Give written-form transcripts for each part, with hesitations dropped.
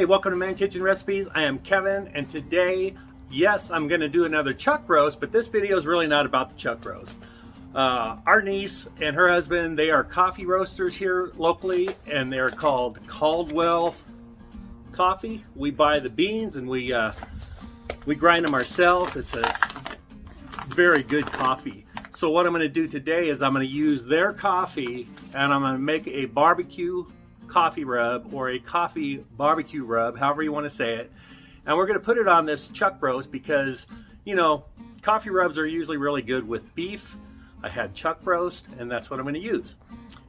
Hey, welcome to Man Kitchen Recipes. I am Kevin, and today, yes, I'm going to do another chuck roast, but this video is really not about the chuck roast. Our niece and her husband, they are coffee roasters here locally, and they're called Caldwell Coffee. We buy the beans and we grind them ourselves. It's a very good coffee. So what I'm going to do today is I'm going to use their coffee, and I'm going to make a barbecue coffee rub, or a coffee barbecue rub, however you want to say it. And we're going to put it on this chuck roast because, you know, coffee rubs are usually really good with beef. I had chuck roast, and that's what I'm going to use.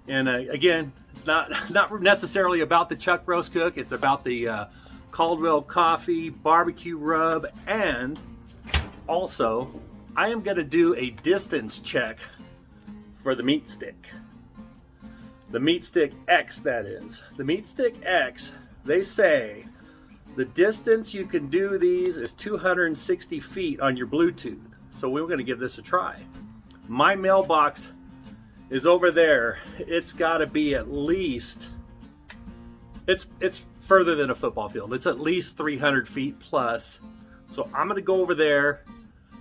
And again, it's not necessarily about the chuck roast cook. It's about the Caldwell Coffee BBQ Rub, and also I am going to do a distance check for the MeatStick. The MeatStickX, that is. The MeatStickX, they say the distance you can do these is 260 feet on your Bluetooth. So we're going to give this a try. My mailbox is over there. It's got to be at least, it's further than a football field. It's at least 300 feet plus. So I'm going to go over there,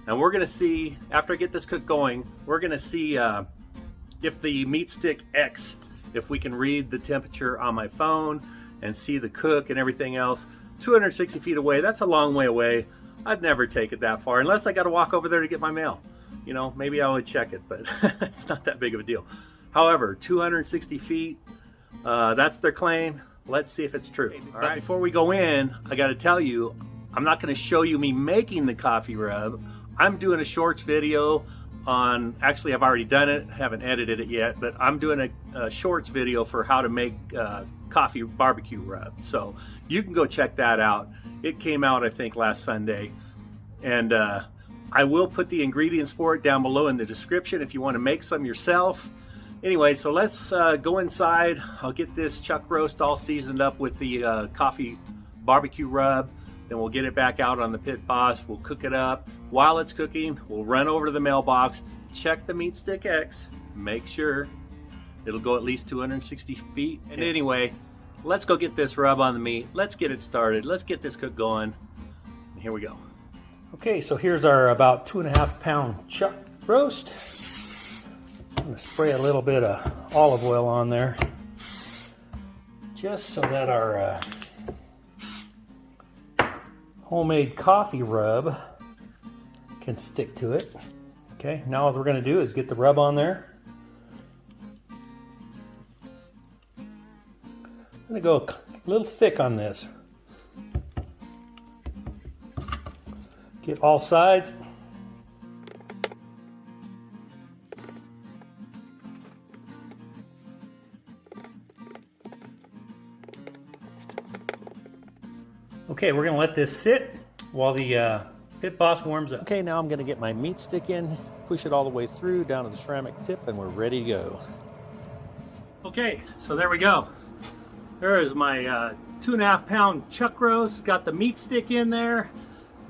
and we're going to see, after I get this cook going, we're going to see if the MeatStickX, if we can read the temperature on my phone and see the cook and everything else. 260 feet away, that's a long way away. I'd never take it that far unless I got to walk over there to get my mail. You know, maybe I would check it, but it's not that big of a deal. However, 260 feet, that's their claim. Let's see if it's true. All right, before we go in, I got to tell you, I'm not going to show you me making the coffee rub. I'm doing a shorts video on, actually I've already done it, haven't edited it yet, but I'm doing a shorts video for how to make coffee barbecue rub. So you can go check that out. It came out, I think, last Sunday. And I will put the ingredients for it down below in the description if you want to make some yourself. Anyway, so let's go inside. I'll get this chuck roast all seasoned up with the coffee barbecue rub. Then we'll get it back out on the Pit Boss. We'll cook it up. While it's cooking, we'll run over to the mailbox, check the MeatStickX, make sure it'll go at least 260 feet. And anyway, let's go get this rub on the meat. Let's get it started. Let's get this cook going. And here we go. Okay, so here's our about 2.5 pound chuck roast. I'm gonna spray a little bit of olive oil on there, just so that our homemade coffee rub can stick to it. Okay, now all we're going to do is get the rub on there. I'm going to go a little thick on this. Get all sides. Okay, we're going to let this sit while the Pit Boss warms up. Okay, now I'm going to get my MeatStick in, push it all the way through down to the ceramic tip, and we're ready to go. Okay, so there we go. There is my 2.5 pound chuck roast. Got the MeatStick in there.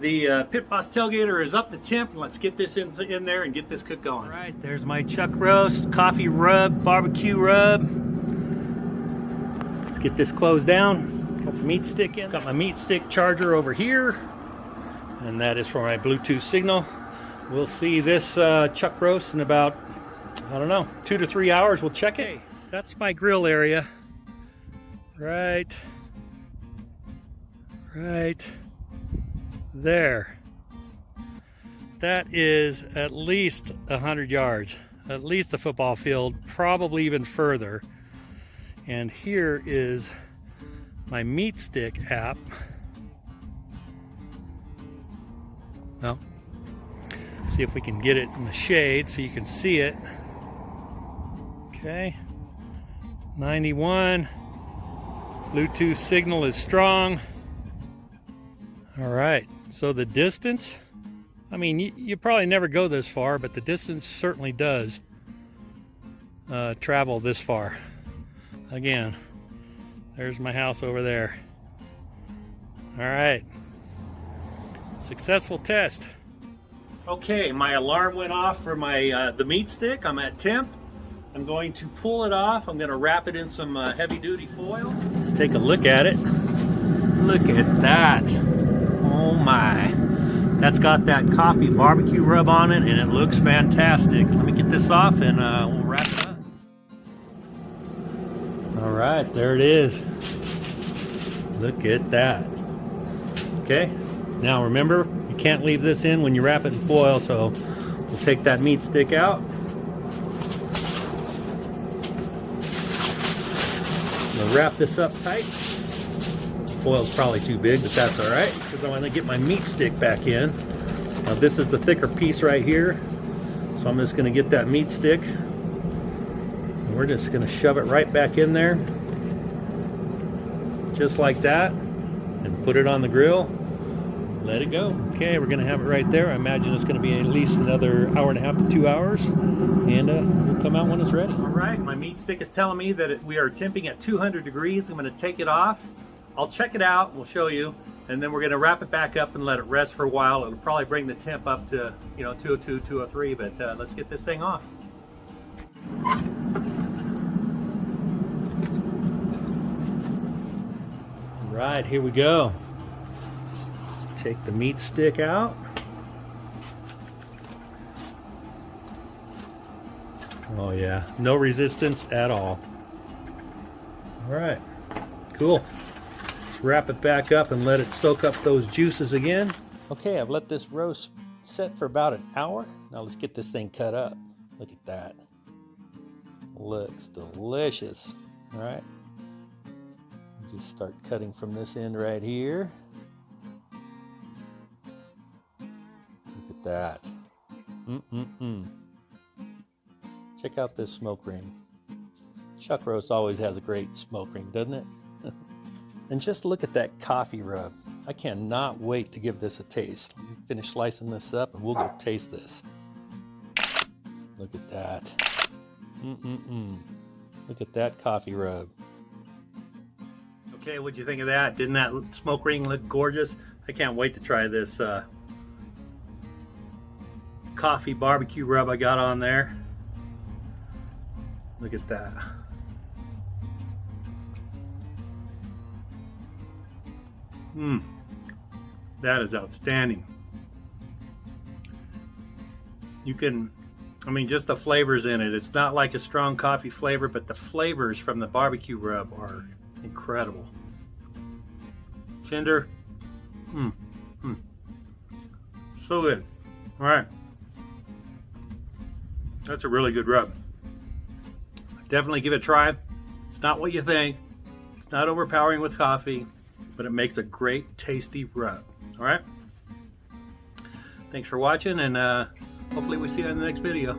The Pit Boss Tailgater is up to temp. Let's get this in there and get this cook going. All right, there's my chuck roast, coffee rub, barbecue rub. Let's get this closed down. Got the MeatStick in. Got my MeatStick charger over here, and that is for my Bluetooth signal. We'll see this chuck roast in about, I don't know, 2 to 3 hours. We'll check it. That's my grill area. Right there. That is at least 100 yards, at least a football field, probably even further. And here is my MeatStick app. Well, see if we can get it in the shade so you can see it. Okay, 91. Bluetooth signal is strong. All right, so the distance, I mean, you probably never go this far, but the distance certainly does travel this far. Again, there's my house over there. All right, successful test. Okay, my alarm went off for my the MeatStick. I'm at temp. I'm going to pull it off. I'm going to wrap it in some heavy-duty foil. Let's take a look at it. Look at that. Oh my. That's got that coffee barbecue rub on it and it looks fantastic. Let me get this off and we'll wrap it up. All right, there it is. Look at that. Okay, now remember, you can't leave this in when you wrap it in foil, so we'll take that meat stick out. We'll wrap this up tight. Foil's probably too big, but that's all right, because I want to get my meat stick back in. Now this is the thicker piece right here, so I'm just going to get that meat stick, and we're just going to shove it right back in there, just like that, and put it on the grill. Let it go. Okay, we're going to have it right there. I imagine it's going to be at least another hour and a half to 2 hours, and we'll come out when it's ready. All right, my meat stick is telling me that we are temping at 200 degrees. I'm going to take it off. I'll check it out, we'll show you, and then we're going to wrap it back up and let it rest for a while. It'll probably bring the temp up to, 202, 203, but let's get this thing off. All right, here we go. Take the meat stick out. Oh yeah, no resistance at all. All right, cool. Wrap it back up and let it soak up those juices again. Okay, I've let this roast set for about an hour. Now let's get this thing cut up. Look at that. Looks delicious. All right. Just start cutting from this end right here. Look at that. Check out this smoke ring. Chuck roast always has a great smoke ring, doesn't it? And just look at that coffee rub. I cannot wait to give this a taste. Let me finish slicing this up and we'll go taste this. Look at that. Look at that coffee rub. Okay, what'd you think of that? Didn't that smoke ring look gorgeous? I can't wait to try this coffee barbecue rub I got on there. Look at that. That is outstanding. You can, just the flavors in it. It's not like a strong coffee flavor, but the flavors from the barbecue rub are incredible. Tender. So good. All right. That's a really good rub. Definitely give it a try. It's not what you think. It's not overpowering with coffee, but it makes a great tasty rub. All right, thanks for watching, and hopefully we see you in the next video.